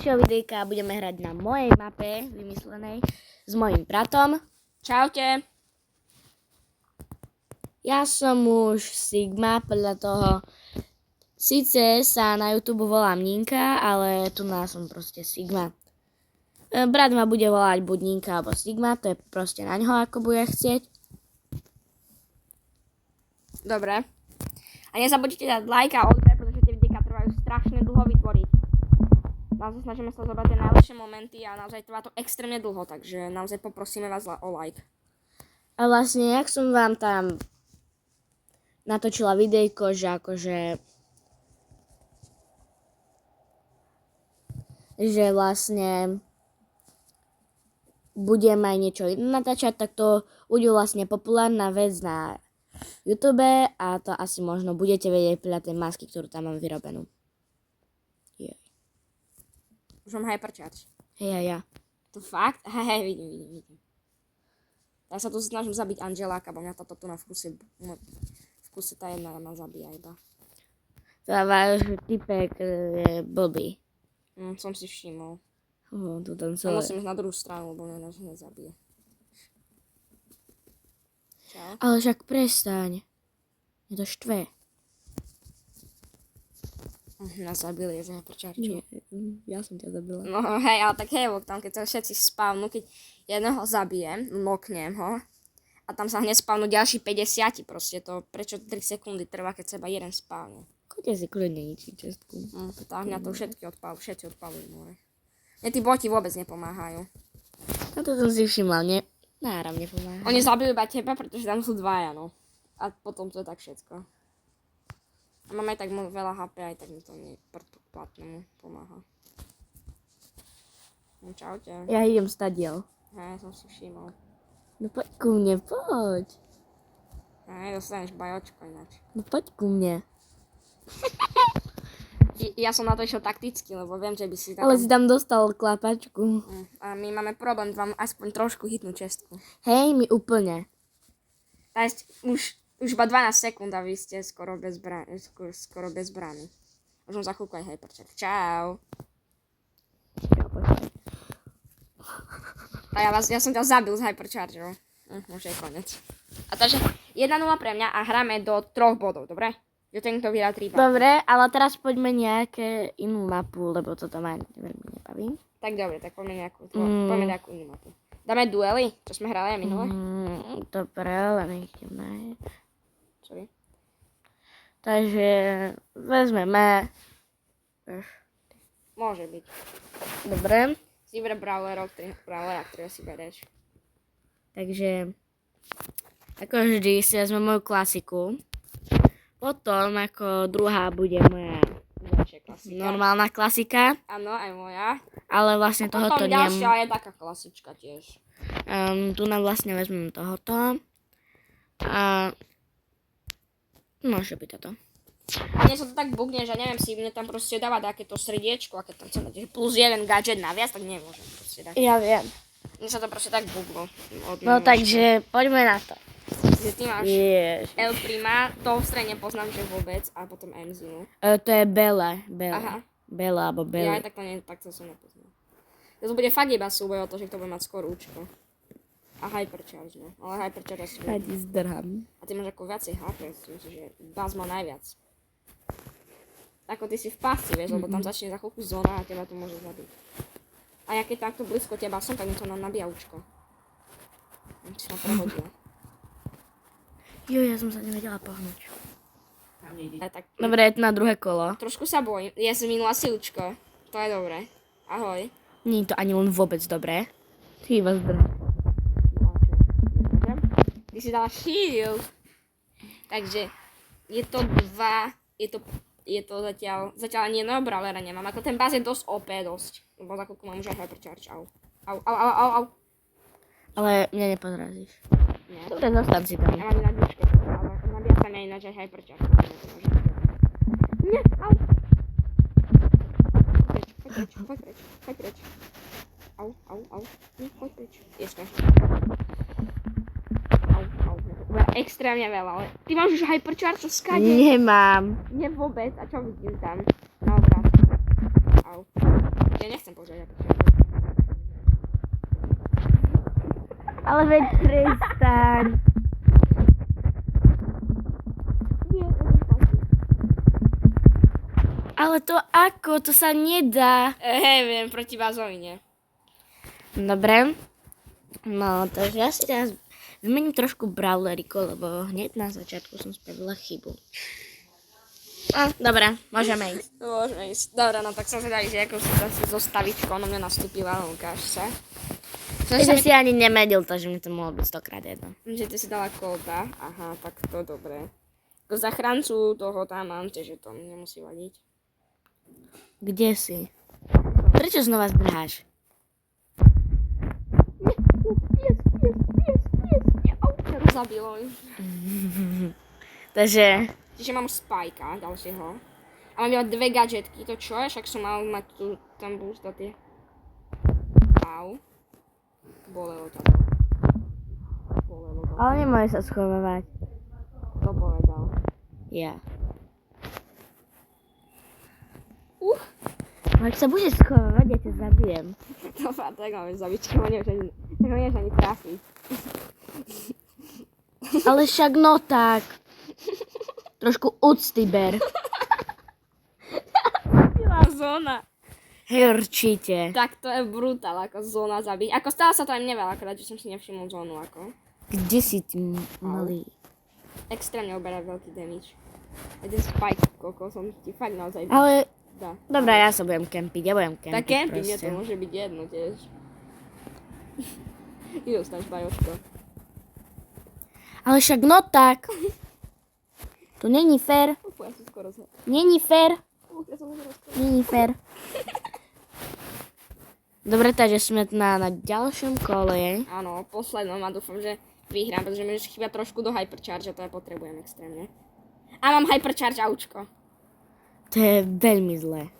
Ďalšieho videjka budeme hrať na mojej mape vymyslenej s mojím bratom. Čaute. Ja som už Sigma, podľa toho síce sa na YouTube volám Ninka, ale tu som proste Sigma. Brat ma bude volať buď Ninka alebo Sigma, to je proste na ňoho, ako bude chcieť. Dobre. A nezabudnite dať like a odber, pretože tie videjka trvajú strašne dlho vytvoriť. Naozaj snažíme sa zobrať tie najlepšie momenty a naozaj trvá to extrémne dlho, takže naozaj poprosíme vás o like. A vlastne, jak som vám tam natočila videjko, že akože že vlastne budem aj niečo iné natáčať, tak to bude vlastne populárna vec na YouTube a to asi možno budete vedieť podľa tej masky, ktorú tam mám vyrobenú. Už mám hypercharge. Hej, ja. To fakt? Hej, vidím. Ja sa tu snažím zabiť Angeláka, bo mňa toto tu v kuse tá jedna ma zabíja iba. To váš typek je blbý. Som si všimol. Tu tam A celé. musím ísť na druhú stranu, lebo mňa nás nezabije. Čau. Ale však prestaň. Je to štve. Nás zabili, že hypercharge. Nie, ja som ťa zabila. No hej, ale tak hej, tam keď sa všetci spavnú, keď jedného zabijem, noknem ho, a tam sa hneď spavnú ďalší 50, proste to, prečo 3 sekundy trvá, keď sa iba jeden spavne. Chodte si kľudne ničiť čestku. Tak mňa to všetci odpalujú more. Mne tí boti vôbec nepomáhajú. No to som si všimla, náram nepomáha. Oni zabijú iba teba, pretože tam sú dvaja, no. A potom to je tak všetko. A mám aj tak veľa HP, aj tak mi to platnému pomáha. No čaute. Ja idem stadiel. Hej, som si všimol. No poď ku mne, poď. Hej, dostaneš bajočko ináč. No poď ku mne. Ja som na to išiel takticky, lebo viem, že by si tam... Ale si tam dostal klapačku. A my máme problém vám aspoň trošku hitnúť čestku. Hej, mi úplne. Už iba 12 sekúnd a vy ste skoro bez brány. Už som za chvíľku aj hypercharge. Čau. A ja som ťa zabil z hyperchargeov. Už je konec. A takže 1-0 pre mňa a hráme do 3 bodov, dobre? Že ten, kto vyhrá 3 body. Dobre, ale teraz poďme nejaké inú mapu, lebo toto ma veľmi nebaví. Tak dobre, tak poďme nejakú inú mapu. Dáme duely, čo sme hrali aj minule? Dobre, len ich ideme. Sorry. Takže vezmeme. Môže byť. Dobre. Si vyber brawlera, ktorého si bereš. Takže ako vždy si vezmem moju klasiku. Potom ako druhá bude moja normálna klasika. Áno, aj moja. Ale vlastne tohoto potom ďalšia je taká klasička tiež. Tu nám vlastne vezmem tohoto. A môže byť toto. A mne sa to tak bugne, že neviem si, mne tam proste dávať takéto srdiečko, a keď tam chcem dať plus jeden gadget naviac, tak nemôžem proste dať. Ja viem. Mne sa to proste tak buglo. No takže poďme na to. Že ty máš El Prima, to v strede nepoznám, že vôbec, a potom Emzinu. To je Bela. Aha. Bela alebo Bela. Ja tak to som nepoznal. To bude fakt iba súboj o to, že kto bude mať skôr účko. A hypercharge, no. Ale hypercharge asi... Ja ti zdrham. A ty máš ako viacej HP, myslím si, že Buzz má najviac. Ako ty si v pásci, vieš, lebo tam začne za chvíľku zóna a teba to môže zabiť. A ja keď takto blízko teba som, tak mi to nabíja účko. Či ma prehodila. Ja som sa nevedela pohnúť. Tak, Dobre, je to na druhé kolo. trošku sa bojím. Ja som minula si účko. To je dobré. Ahoj. Nie je to ani len vôbec dobré. Ty vás zdrham. Ty si dala shield. Takže je to je to zatiaľ nie no brawlera nemám. Ako ten báz je dosť OP dosť. Lebo za koľko mám už aj hypercharge. Au. Ale mňa nepodrazíš. Nie. Dobre, zostaň si tam. Ja mám ináč duške, ale nabíja sa mňa ináč aj hypercharge. Nie, au. Choď preč. Au. Nie, choď preč. Ježka. Au. Extrémne veľa, ale ty máš už hypercharge skade. Nemám. Nie vôbec, a čo vidím tam? Na obrázku. Au. Ja nechcem ja Ale veď prestaň. Nie, Ale to ako? To sa nedá. viem, proti Bazovi, nie. Dobre. No, takže ja si teraz vymením trošku brawleriko, lebo hneď na začiatku som spravila chybu. Dobre, môžeme ísť. Môžeme ísť. Dobre, no tak som zvedavý, že ako si zase zostavičko, ono mňa nastúpila, ukáž sa. Že si ani nemedil, takže mi to mohlo byť 100x jedno. Že ty si dala kolda, aha, tak to dobre. Ako zachráncu toho tam mám, takže to nemusí vadiť. Kde si? Prečo znova zdrháš? Zabilo. Takže, Čiže mám Spajka, ďalšieho. A mám iba 2 gadžetky, to čo je? Však som mal mať tu, tam boost a tie. Au. Bolelo to. Bolelo to. ale nemôže sa schovávať. To povedal. Ja. Uh. Ak sa budeš schovávať, ja ťa zabijem. To fakt, tak máme zabiť, ho nevieš ani trafiť. Ale však no tak. Trošku úcty ber. Zóna. Hej, určite. Tak to je brutál, ako zóna zabiť. Ako stále sa to aj mne veľa, akorát, že som si nevšimol zónu, ako. Kde si ty malý? Extrémne oberá veľký damage. A ten spike, koľko som ti fakt naozaj Ale, dá. dobré, ja sa budem kempiť, ja budem kempiť Tak camping, mne proste. to môže byť jedno tiež. Ty dostaneš bajočko. Ale však no tak. To není fér. Ja som skoro zhe. Není fér. Ja som skoro zhe. Není fér. Dobre, takže sme na ďalšom kole. Áno, poslednom a dúfam, že vyhrám, pretože mi už chýba trošku do hypercharge a to ja potrebujem extrémne. A mám hypercharge aučko. To je veľmi zlé.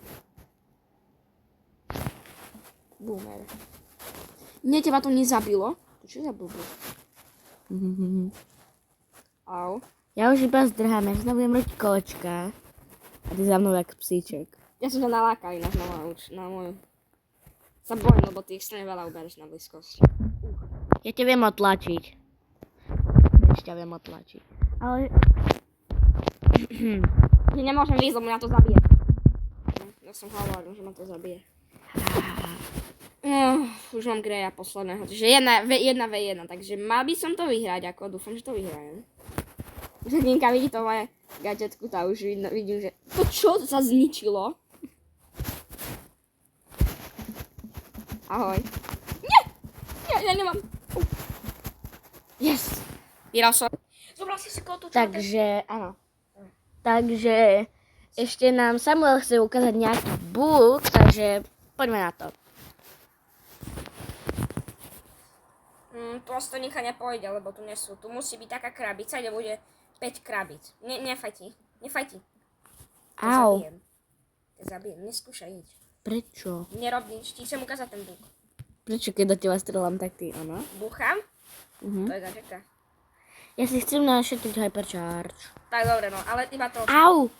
Boomer. Nie, teba to nezabilo? To čo za blbý? Au. Ja už iba zdrhám, ja sa budem robiť kolečka. A ty za mnou jak psíček. Ja som ťa nalákal ináč na moju. Sa bojím, lebo ty extrémne veľa ubereš na blízkosť. Ja ťa viem otlačiť. Ešte ťa viem otlačiť. Ale... Že nemôžem výjsť, lebo mňa to zabije. Ja som hovoril, že ma to zabije. Už mám Greya posledného, čiže 1v1, takže mal by som to vyhrať, ako dúfam, že to vyhrajem. Žadinka vidí to moje gadžetku, tá už vidím, že to čo sa zničilo? Ahoj. Nie! Ja nemám. Yes! Vyhral som. Zobral si kotu, čo? Takže, áno. Takže ešte nám Samuel chce ukázať nejaký bug, takže poďme na to. To asi to nikam nepôjde, lebo tu nie sú. Tu musí byť taká krabica, kde bude 5 krabíc. Nefajti. Au. Zabijem. Neskúšaj nič. Prečo? Nerob nič, ti chcem ukázať ten bug. Prečo keď do teba strelám, tak ty, áno? Búcham? Mhm. To je začiatka. Ja si chcem našetriť hypercharge. Tak dobre, no, ale iba to... Au!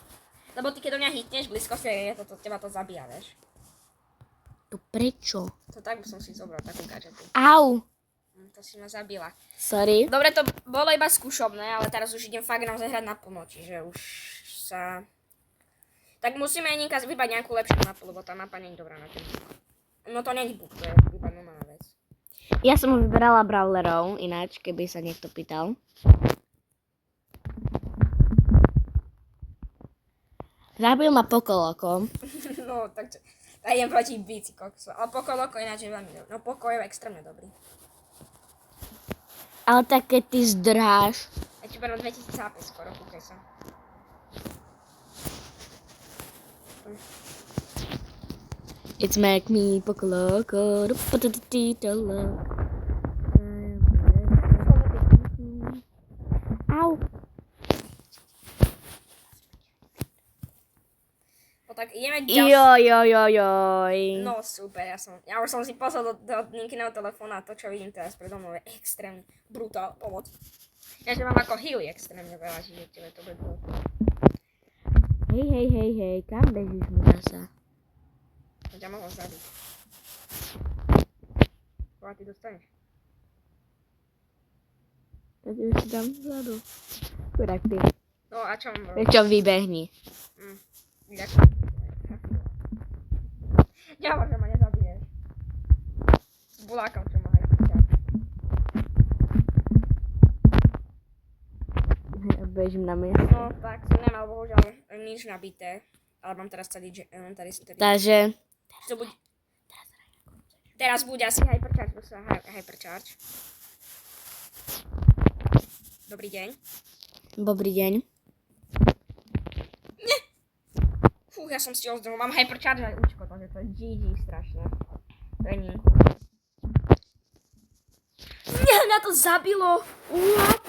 Lebo ty keď do mňa hitneš blízko, teba to zabíja, vieš. To prečo? To tak by som si zobral takú gadžetu. Au! To si ma zabila. Sorry. Dobre, to bolo iba skúšobné, ale teraz už idem fakt naozaj hrať na plno, čiže už sa... Tak musíme Ninka vybrať nejakú lepšiu mapu, lebo tá mapa nie je dobrá na ten bug. No to nie je bug, to je iba normálna vec. Ja som vyberala brawlerov, ináč, keby sa niekto pýtal. Zabil ma Pokoloko. No, tak ja idem proti Bici kokso. Ale Pokoloko ináč je veľmi dobrý. No Poko je extrémne dobrý. Ale tak keď ty zdrháš. Ja ti berú 2000 HP skoro, kúkaj sa. It's make me Pokoloko. Au. No tak ideme ďalšie. Joj. No super, ja už som si poslal do Ninkiného telefóna a to čo vidím teraz predo mnou je extrémne brutál pomoc. Ja že mám ako healy extrémne veľa, čiže tebe to bude dôležité. Hej, kam bežíš mi zasa? To ťa mohol zabiť. a ty dostaneš. Ja ti už dám vzadu. Chudák ty. No a čo mám robiť? Vieš čo, vybehni. Ďakujem. Nehovor, že ma nezabiješ. S bulákom, čo ma aj pýta. Ja bežím na mňa. No tak, som nemal bohužiaľ nič nabité. Ale mám teraz tady. Takže, To bude... Teraz bude asi hypercharge, hypercharge. Dobrý deň. dobrý deň. Fú, ja som si ozdrhol, mám hypercharge aj účko, takže to je GG strašne. To je ní. Nie, mňa to zabilo. What?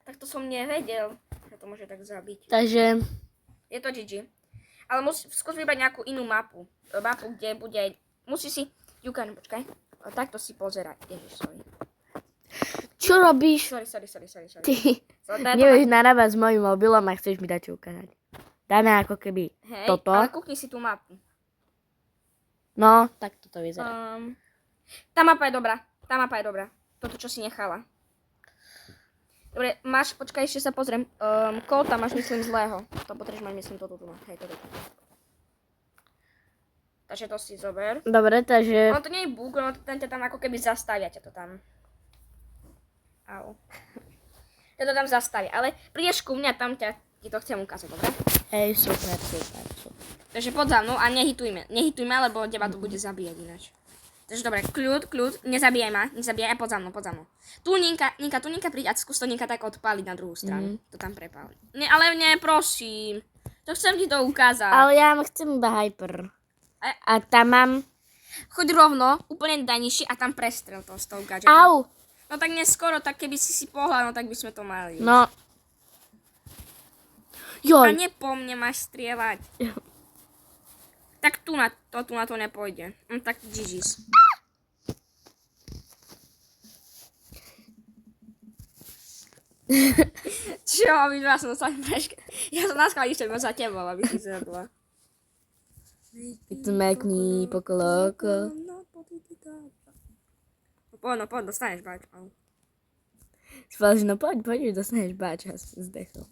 Tak to som nevedel, že to môže tak zabiť. Takže, Je to GG. Ale skús vybrať nejakú inú mapu. Mapu, kde bude... Musí si... Jukan, počkaj. Takto si pozeraj. Ježiš, sorry. čo robíš? Sorry. Ty So, nevieš narábať s mojím mobilom a chceš mi dať čo ukázať. Dáme ako keby Hej, toto. ale kúkni si tú mapu. No, tak toto vyzerá. Tá mapa je dobrá. Toto, čo si nechala. Dobre, máš, počkaj, ešte sa pozriem. Koho tam máš, myslím, zlého. To potrebuješ mať, myslím, toto tu. Hej, toto. Takže to si zober. Dobre, takže, Ono to nie je bug, ono ten ťa tam ako keby zastavia ťa to tam. Au. Ťa to tam zastavia, ale prídeš ku mňa, tam ti to chcem ukázať, dobre? hej, super. Takže poď za mnou a nehitujme, lebo teba to bude zabíjať ináč. Takže dobre, kľud, nezabíjaj ma, poď za mnou. Tu Ninka, príď a skús to Ninka tak odpáliť na druhú stranu. To tam prepáli. Ale nie, prosím. To chcem ti to ukázať. Ale ja chcem iba hyper. A tam mám... Choď rovno, úplne najnižšie a tam prestrel to s tou gadgetom. Au! No tak neskoro, tak keby si pohľad, no tak by sme to mali. No. A Joj. nie po mne máš strieľať. Tak tu na to nepôjde. Tak GG's. Čo, obidva som sa preška. Ja som na skladište za tebou, aby si zjedla. It's make me pokoloko. No poď, dostaneš báč. Spáš, no poď, dostaneš báča, zdechol.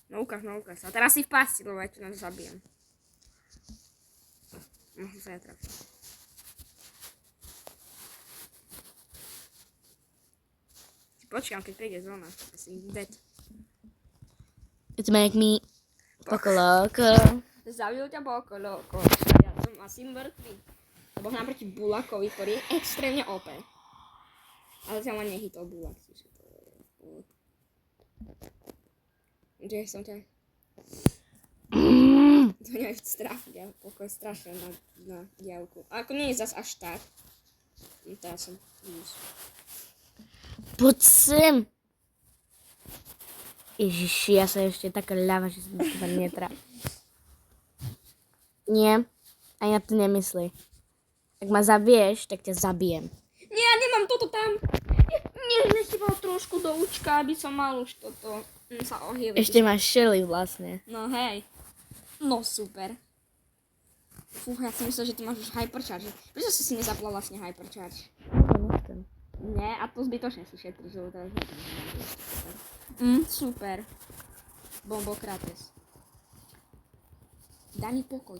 No ukáž. A teraz si v pasti, lebo ja ti nás zabijem. Možno sa netrafil. Počkám, keď príde zóna. Asi dead. It's make me pokoloko. Zabil ťa Bokoloko. Ja som asi mŕtvý. Lebo naproti Bulakovi, ktorý je extrémne OP. Ale zatiaľ ma nehytol Bulak. Že som ťa... To nie je strafiť, ale pokoj strašne na diaľku. A ako nie je zas až tak. No to ja som... Poď sem. Ježiši, ja sa ešte taká ľava, že som to netrafil. Nie, ani na to nemyslí. Ak ma zabiješ, tak ťa zabijem. Nie, ja nemám toto tam. Nie, nechýbal trošku do účka, aby som mal už toto. Sa ohýliť. Ešte máš Shelly vlastne. No hej. No super. Fú, ja si myslel, že ty máš už hypercharge. Prečo si nezapla vlastne hypercharge? Nechcem. Nie, a to zbytočne si šetríš, lebo teraz super. Bombokrates. Daj mi pokoj.